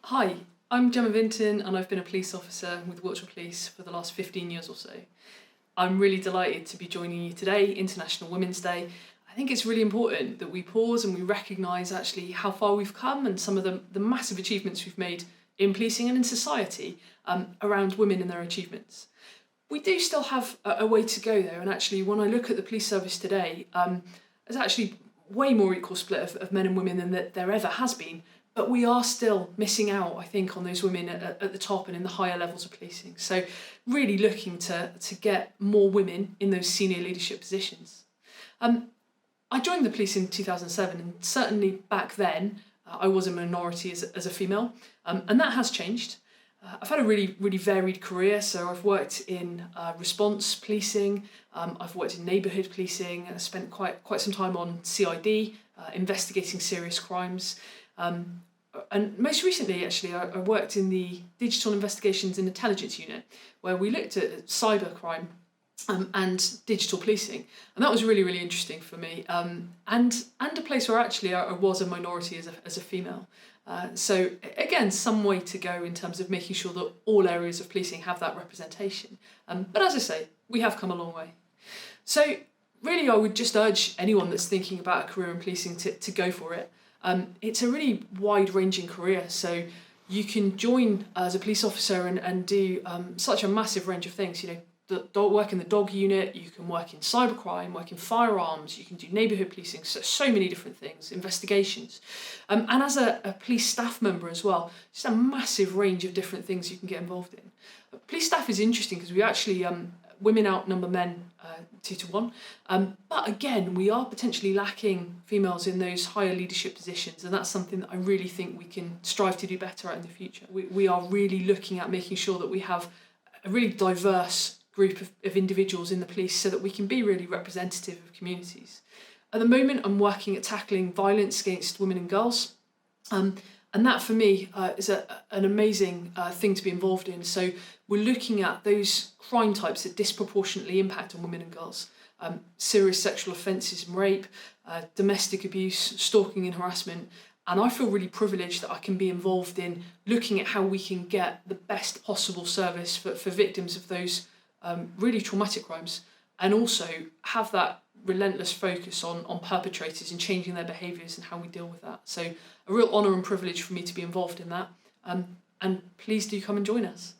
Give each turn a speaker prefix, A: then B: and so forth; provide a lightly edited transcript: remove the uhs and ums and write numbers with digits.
A: Hi, I'm Gemma Vinton and I've been a police officer with Wiltshire Police for the last 15 years or so. I'm really delighted to be joining you today, International Women's Day. I think it's really important that we pause and we recognise actually how far we've come and some of the massive achievements we've made in policing and in society around women and their achievements. We do still have a way to go there, and actually when I look at the police service today, there's actually way more equal split of men and women than there ever has been. But we are still missing out, I think, on those women at the top and in the higher levels of policing. So really looking to get more women in those senior leadership positions. I joined the police in 2007, and certainly back then I was a minority as a female, and that has changed. I've had a really, really varied career, so I've worked in response policing, I've worked in neighbourhood policing, I spent quite some time on CID, investigating serious crimes. And most recently, actually, I worked in the Digital Investigations and Intelligence Unit, where we looked at cybercrime and digital policing, and that was really, really interesting for me. And a place where actually I was a minority as a female. So again, some way to go in terms of making sure that all areas of policing have that representation. But as I say, we have come a long way. So really, I would just urge anyone that's thinking about a career in policing to go for it. It's a really wide-ranging career, so you can join as a police officer and do such a massive range of things. You know, work in the dog unit, you can work in cybercrime, work in firearms, you can do neighbourhood policing, so many different things, investigations. And as a police staff member as well, just a massive range of different things you can get involved in. Police staff is interesting because we actually, women outnumber men 2-1. But again, we are potentially lacking females in those higher leadership positions, and that's something that I really think we can strive to do better at in the future. We are really looking at making sure that we have a really diverse group of individuals in the police so that we can be really representative of communities. At the moment, I'm working at tackling violence against women and girls. And that for me is an amazing thing to be involved in. So we're looking at those crime types that disproportionately impact on women and girls. Serious sexual offences and rape, domestic abuse, stalking and harassment. And I feel really privileged that I can be involved in looking at how we can get the best possible service for victims of those really traumatic crimes, and also have that relentless focus on perpetrators and changing their behaviours and how we deal with that. So a real honour and privilege for me to be involved in that. And please do come and join us.